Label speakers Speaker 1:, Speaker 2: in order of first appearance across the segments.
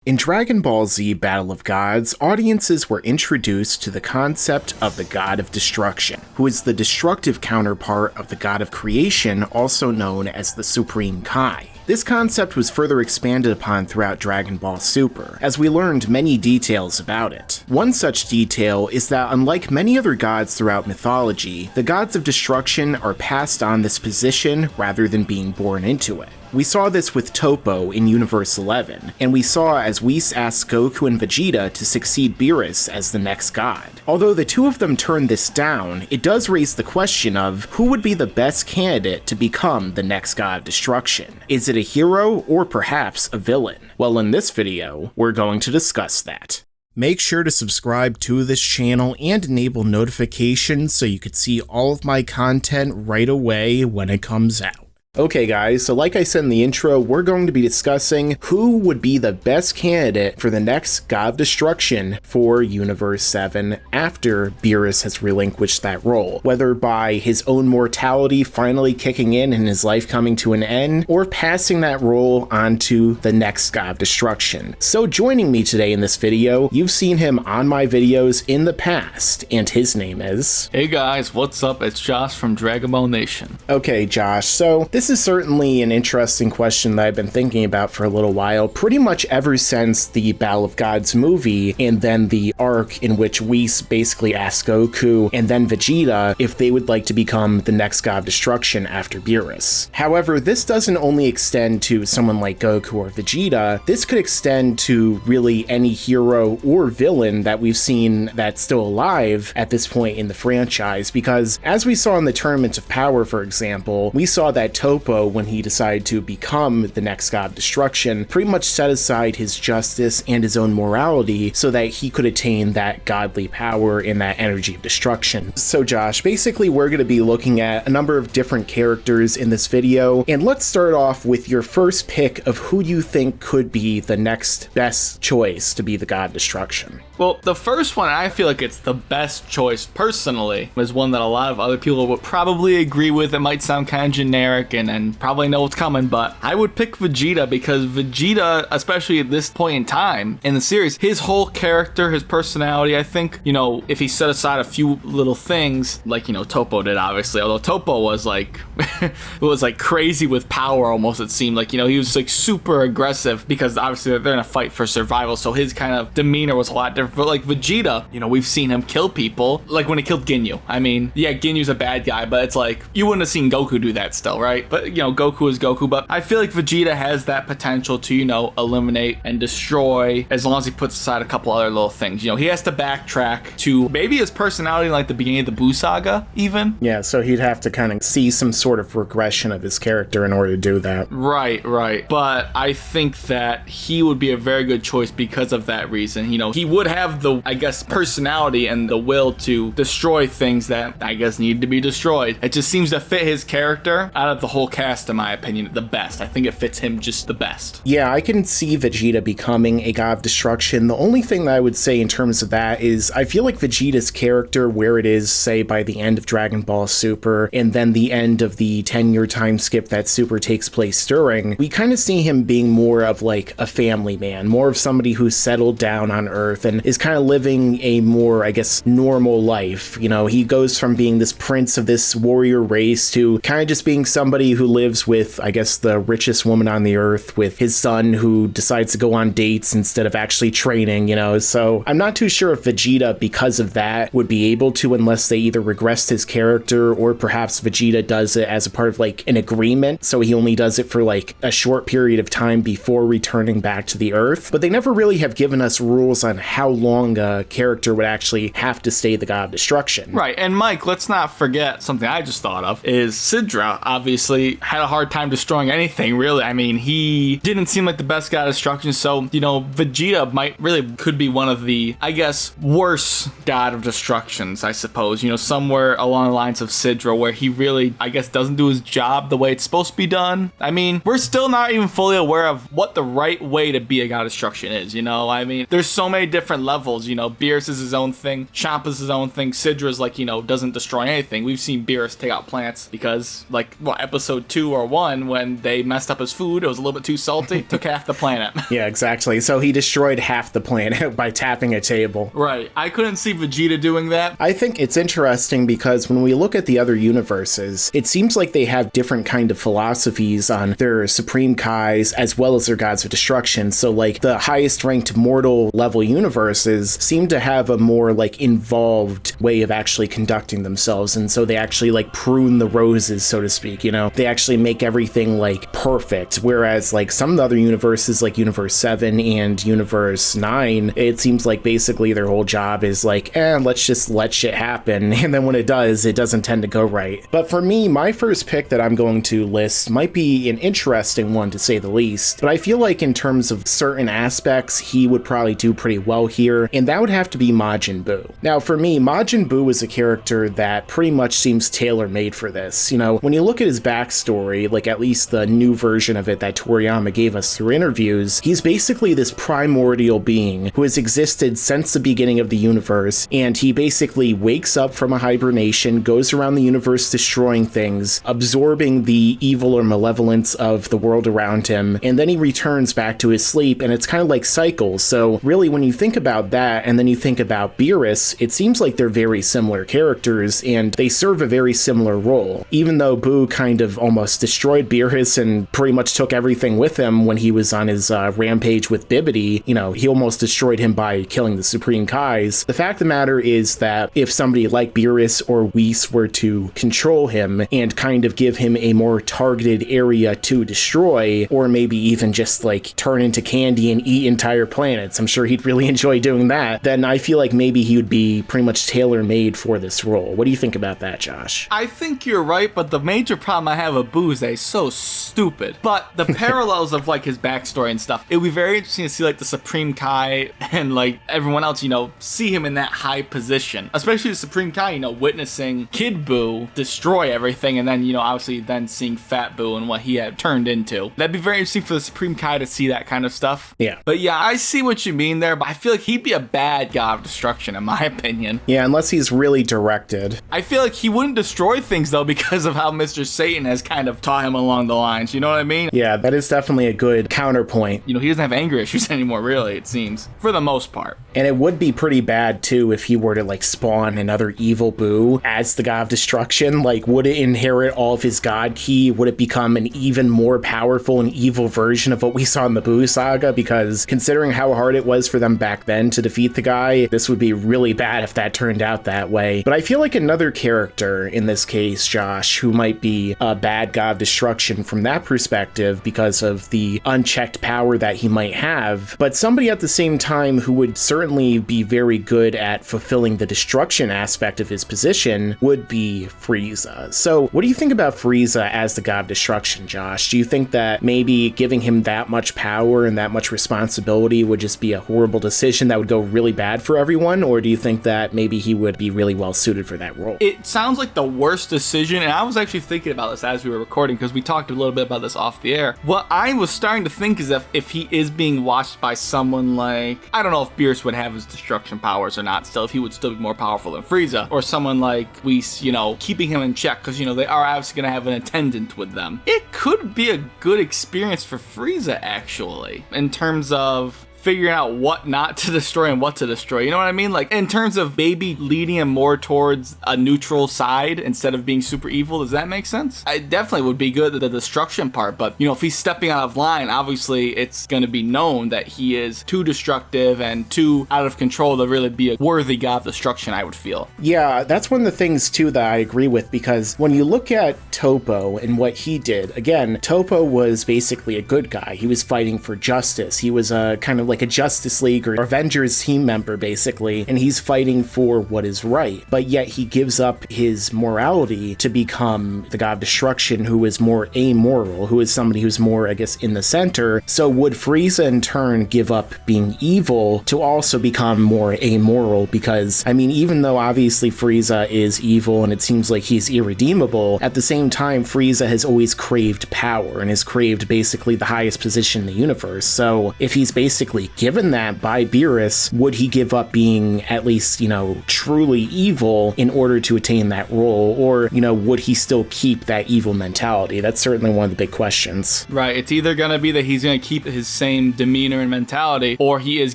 Speaker 1: In Dragon Ball Z Battle of Gods, audiences were introduced to the concept of the God of Destruction, who is the destructive counterpart of the God of Creation, also known as the Supreme Kai. This concept was further expanded upon throughout Dragon Ball Super, as we learned many details about it. One such detail is that unlike many other gods throughout mythology, the gods of destruction are passed on this position rather than being born into it. We saw this with Toppo in Universe 11, and we saw as Whis asked Goku and Vegeta to succeed Beerus as the next god. Although the two of them turned this down, it does raise the question of who would be the best candidate to become the next god of destruction. Is it a hero or perhaps a villain? Well, in this video, we're going to discuss that. Make sure to subscribe to this channel and enable notifications so you can see all of my content right away when it comes out. Okay guys, so like I said in the intro, we're going to be discussing who would be the best candidate for the next God of Destruction for Universe 7 after Beerus has relinquished that role, whether by his own mortality finally kicking in and his life coming to an end, or passing that role on to the next God of Destruction. So joining me today in this video, you've seen him on my videos in the past, and his name is...
Speaker 2: Hey guys, what's up? It's Josh from Dragon Ball Nation.
Speaker 1: Okay Josh, so this is certainly an interesting question that I've been thinking about for a little while, pretty much ever since the Battle of Gods movie, and then the arc in which Whis basically asked Goku and then Vegeta if they would like to become the next God of Destruction after Beerus. However, this doesn't only extend to someone like Goku or Vegeta, this could extend to really any hero or villain that we've seen that's still alive at this point in the franchise, because as we saw in the Tournament of Power, for example, we saw that Toppo, when he decided to become the next God of Destruction, pretty much set aside his justice and his own morality so that he could attain that godly power and that energy of destruction. So Josh, basically we're going to be looking at a number of different characters in this video, and let's start off with your first pick of who you think could be the next best choice to be the God of Destruction.
Speaker 2: Well, the first one, I feel like it's the best choice personally, is one that a lot of other people would probably agree with. It might sound kind of generic and probably know what's coming, but I would pick Vegeta because Vegeta, especially at this point in time in the series, his whole character, his personality, I think, you know, if he set aside a few little things, like, you know, Toppo did, obviously, although Toppo was like, it was like crazy with power almost, it seemed like, you know, he was like super aggressive because obviously they're in a fight for survival, so his kind of demeanor was a lot different. But like Vegeta, you know, we've seen him kill people, like when he killed Ginyu. I mean, yeah, Ginyu's a bad guy, but it's like, you wouldn't have seen Goku do that still, right? But, you know, Goku is Goku, but I feel like Vegeta has that potential to, you know, eliminate and destroy as long as he puts aside a couple other little things. You know, he has to backtrack to maybe his personality like the beginning of the Buu saga, even.
Speaker 1: Yeah, so he'd have to kind of see some sort of regression of his character in order to do that.
Speaker 2: Right. But I think that he would be a very good choice because of that reason. You know, he would have the, I guess, personality and the will to destroy things that I guess need to be destroyed. It just seems to fit his character out of the whole cast, in my opinion, the best. I think it fits him just the best.
Speaker 1: Yeah, I can see Vegeta becoming a God of Destruction. The only thing that I would say in terms of that is I feel like Vegeta's character, where it is, say, by the end of Dragon Ball Super, and then the end of the 10-year time skip that Super takes place during, we kind of see him being more of like a family man, more of somebody who's settled down on Earth and is kind of living a more, I guess, normal life. You know, he goes from being this prince of this warrior race to kind of just being somebody who lives with, I guess, the richest woman on the earth, with his son who decides to go on dates instead of actually training, you know. So I'm not too sure if Vegeta, because of that, would be able to, unless they either regressed his character or perhaps Vegeta does it as a part of like an agreement, so he only does it for like a short period of time before returning back to the earth. But they never really have given us rules on how long a character would actually have to stay the God of Destruction.
Speaker 2: Right, and Mike, let's not forget something I just thought of, is Sidra obviously had a hard time destroying anything, really. I mean, he didn't seem like the best God of Destruction, so, you know, Vegeta could be one of the, I guess, worse God of Destructions, I suppose. You know, somewhere along the lines of Sidra, where he really, I guess, doesn't do his job the way it's supposed to be done. I mean, we're still not even fully aware of what the right way to be a God of Destruction is, you know? I mean, there's so many different levels, you know, Beerus is his own thing, Champa's his own thing, Sidra's like, you know, doesn't destroy anything. We've seen Beerus take out plants because, like, well, episode episode 2 or 1 when they messed up his food. It was a little bit too salty. Took half the planet.
Speaker 1: Yeah, exactly. So he destroyed half the planet by tapping a table.
Speaker 2: Right. I couldn't see Vegeta doing that.
Speaker 1: I think it's interesting because when we look at the other universes, it seems like they have different kind of philosophies on their Supreme Kais as well as their gods of destruction. So like the highest ranked mortal level universes seem to have a more like involved way of actually conducting themselves. And so they actually like prune the roses, so to speak, you know, they actually make everything like perfect. Whereas like some of the other universes like Universe 7 and Universe 9, it seems like basically their whole job is like, let's just let shit happen. And then when it does, it doesn't tend to go right. But for me, my first pick that I'm going to list might be an interesting one to say the least. But I feel like in terms of certain aspects, he would probably do pretty well here. And that would have to be Majin Buu. Now for me, Majin Buu is a character that pretty much seems tailor-made for this. You know, when you look at his backstory, like at least the new version of it that Toriyama gave us through interviews, he's basically this primordial being who has existed since the beginning of the universe, and he basically wakes up from a hibernation, goes around the universe destroying things, absorbing the evil or malevolence of the world around him, and then he returns back to his sleep, and it's kind of like cycles. So really, when you think about that, and then you think about Beerus, it seems like they're very similar characters, and they serve a very similar role. Even though Buu kind of almost destroyed Beerus and pretty much took everything with him when he was on his rampage with Bibbidi, you know, he almost destroyed him by killing the Supreme Kais. The fact of the matter is that if somebody like Beerus or Whis were to control him and kind of give him a more targeted area to destroy, or maybe even just like turn into candy and eat entire planets, I'm sure he'd really enjoy doing that, then I feel like maybe he would be pretty much tailor-made for this role. What do you think about that, Josh?
Speaker 2: I think you're right, but the major problem I have with Buu is that he's so stupid. But the parallels of like his backstory and stuff, it would be very interesting to see like the Supreme Kai and like everyone else, you know, see him in that high position. Especially the Supreme Kai, you know, witnessing Kid Buu destroy everything, and then, you know, obviously then seeing Fat Buu and what he had turned into. That'd be very interesting for the Supreme Kai to see that kind of stuff.
Speaker 1: Yeah.
Speaker 2: But yeah, I see what you mean there, but I feel like he'd be a bad god of destruction in my opinion.
Speaker 1: Yeah, unless he's really directed.
Speaker 2: I feel like he wouldn't destroy things though because of how Mr. Satan has kind of taught him along the lines, you know what I mean?
Speaker 1: Yeah, that is definitely a good counterpoint.
Speaker 2: You know, he doesn't have anger issues anymore, really, it seems, for the most part.
Speaker 1: And it would be pretty bad too if he were to like spawn another evil Buu as the god of destruction. Like, would it inherit all of his god ki? Would it become an even more powerful and evil version of what we saw in the Buu saga? Because considering how hard it was for them back then to defeat the guy, this would be really bad if that turned out that way. But I feel like another character in this case, Josh, who might be a bad god of destruction from that perspective because of the unchecked power that he might have, but somebody at the same time who would certainly be very good at fulfilling the destruction aspect of his position would be FRIEZA. So what do you think about FRIEZA as the god of destruction, Josh? Do you think that maybe giving him that much power and that much responsibility would just be a horrible decision that would go really bad for everyone? Or do you think that maybe he would be really well suited for that role?
Speaker 2: It sounds like the worst decision, and I was actually thinking about this as we were recording because we talked a little bit about this off the air. What I was starting to think is that if he is being watched by someone like, I don't know if Beerus would have his destruction powers or not still, if he would still be more powerful than Frieza, or someone like Whis, you know, keeping him in check because, you know, they are obviously going to have an attendant with them. It could be a good experience for Frieza, actually, in terms of figuring out what not to destroy and what to destroy, you know what I mean? Like, in terms of maybe leading him more towards a neutral side instead of being super evil. Does that make sense? It definitely would be good, the destruction part, but, you know, if he's stepping out of line, obviously it's going to be known that he is too destructive and too out of control to really be a worthy god of destruction, I would feel.
Speaker 1: Yeah, that's one of the things, too, that I agree with, because when you look at Toppo and what he did, again, Toppo was basically a good guy. He was fighting for justice. He was a kind of like a Justice League or Avengers team member, basically, and he's fighting for what is right. But yet he gives up his morality to become the god of destruction, who is more amoral, who is somebody who's more, I guess, in the center. So would Frieza in turn give up being evil to also become more amoral? Because, I mean, even though obviously Frieza is evil and it seems like he's irredeemable, at the same time, Frieza has always craved power and has craved basically the highest position in the universe. So if he's basically exactly. Given that by Beerus, would he give up being at least, truly evil in order to attain that role? Or, would he still keep that evil mentality? That's certainly one of the big questions.
Speaker 2: Right. It's either going to be that he's going to keep his same demeanor and mentality, or he is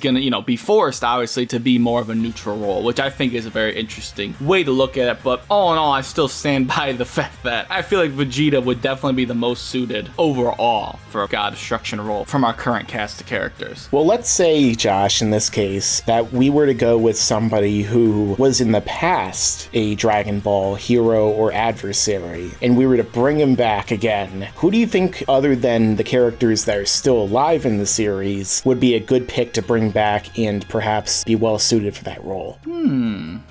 Speaker 2: going to, be forced, obviously, to be more of a neutral role, which I think is a very interesting way to look at it. But all in all, I still stand by the fact that I feel like Vegeta would definitely be the most suited overall for a God Destruction role from our current cast of characters.
Speaker 1: Well, let's say, Josh, in this case, that we were to go with somebody who was in the past a Dragon Ball hero or adversary, and we were to bring him back again. Who do you think, other than the characters that are still alive in the series, would be a good pick to bring back and perhaps be well suited for that role?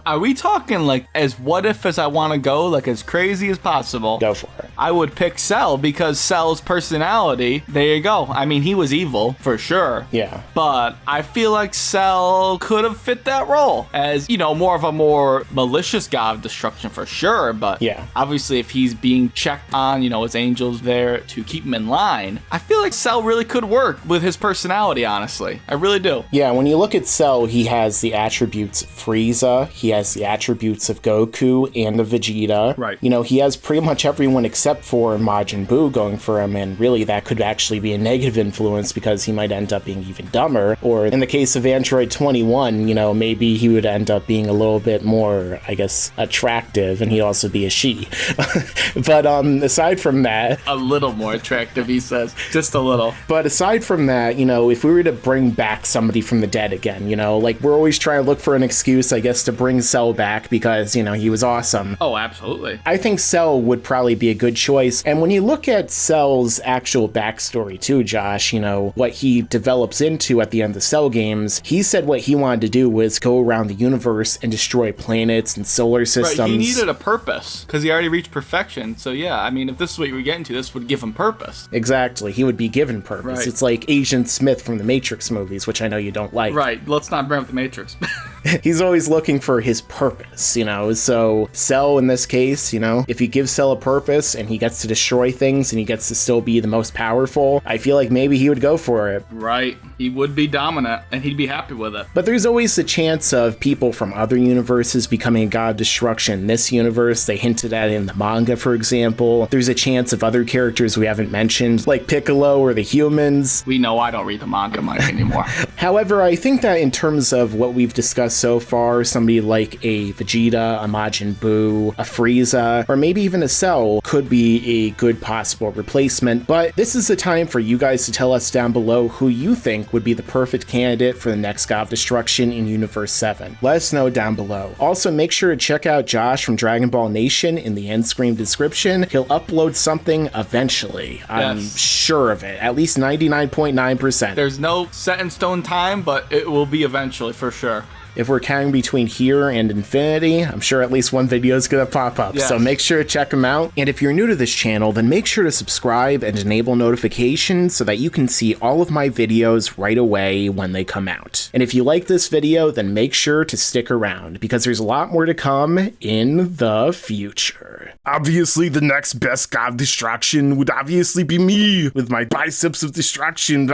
Speaker 2: Are we talking like as what if as I want to go, like as crazy as possible?
Speaker 1: Go for it.
Speaker 2: I would pick Cell because Cell's personality, there you go. I mean, he was evil for sure.
Speaker 1: Yeah.
Speaker 2: But I feel like Cell could have fit that role as, more of a more malicious god of destruction for sure. But
Speaker 1: yeah,
Speaker 2: obviously if he's being checked on, his angels there to keep him in line, I feel like Cell really could work with his personality, honestly. I really do.
Speaker 1: Yeah, when you look at Cell, he has the attributes of Frieza, he has the attributes of Goku and of Vegeta.
Speaker 2: Right.
Speaker 1: He has pretty much everyone except for Majin Buu going for him, and really that could actually be a negative influence because he might end up being even dumber. Or in the case of Android 21, maybe he would end up being a little bit more, I guess, attractive, and he'd also be a she. But aside from that...
Speaker 2: A little more attractive, he says. Just a little.
Speaker 1: But aside from that, if we were to bring back somebody from the dead again, we're always trying to look for an excuse, I guess, to bring Cell back because, he was awesome.
Speaker 2: Oh, absolutely.
Speaker 1: I think Cell would probably be a good choice. And when you look at Cell's actual backstory too, Josh, what he develops into at the end of the Cell games, he said what he wanted to do was go around the universe and destroy planets and solar systems.
Speaker 2: Right, he needed a purpose because he already reached perfection. So yeah, I mean, if this is what you were getting to, this would give him purpose.
Speaker 1: Exactly. He would be given purpose.
Speaker 2: Right.
Speaker 1: It's like Agent Smith from the Matrix movies, which I know you don't like.
Speaker 2: Right. Let's not bring up the Matrix.
Speaker 1: He's always looking for his purpose, so Cell in this case, if you give Cell a purpose and he gets to destroy things and he gets to still be the most powerful, I feel like maybe he would go for it.
Speaker 2: Right. He would be dominant and he'd be happy with it.
Speaker 1: But there's always the chance of people from other universes becoming a god of destruction in this universe. They hinted at it in the manga, for example. There's a chance of other characters we haven't mentioned, like Piccolo or the humans.
Speaker 2: We know I don't read the manga much anymore.
Speaker 1: However, I think that in terms of what we've discussed so far, somebody like a Vegeta, a Majin Buu, a Frieza, or maybe even a Cell could be a good possible replacement. But this is the time for you guys to tell us down below who you think would be the perfect candidate for the next God of Destruction in Universe 7. Let us know down below. Also, make sure to check out Josh from Dragon Ball Nation in the end screen description. He'll upload something eventually. I'm sure of it. At least 99.9%.
Speaker 2: There's no set in stone time, but it will be eventually for sure.
Speaker 1: If we're counting between here and infinity, I'm sure at least one video is going to pop up.
Speaker 2: Yes.
Speaker 1: So make sure to check them out. And if you're new to this channel, then make sure to subscribe and enable notifications so that you can see all of my videos right away when they come out. And if you like this video, then make sure to stick around because there's a lot more to come in the future. Obviously, the next best God of Destruction would obviously be me with my biceps of destruction.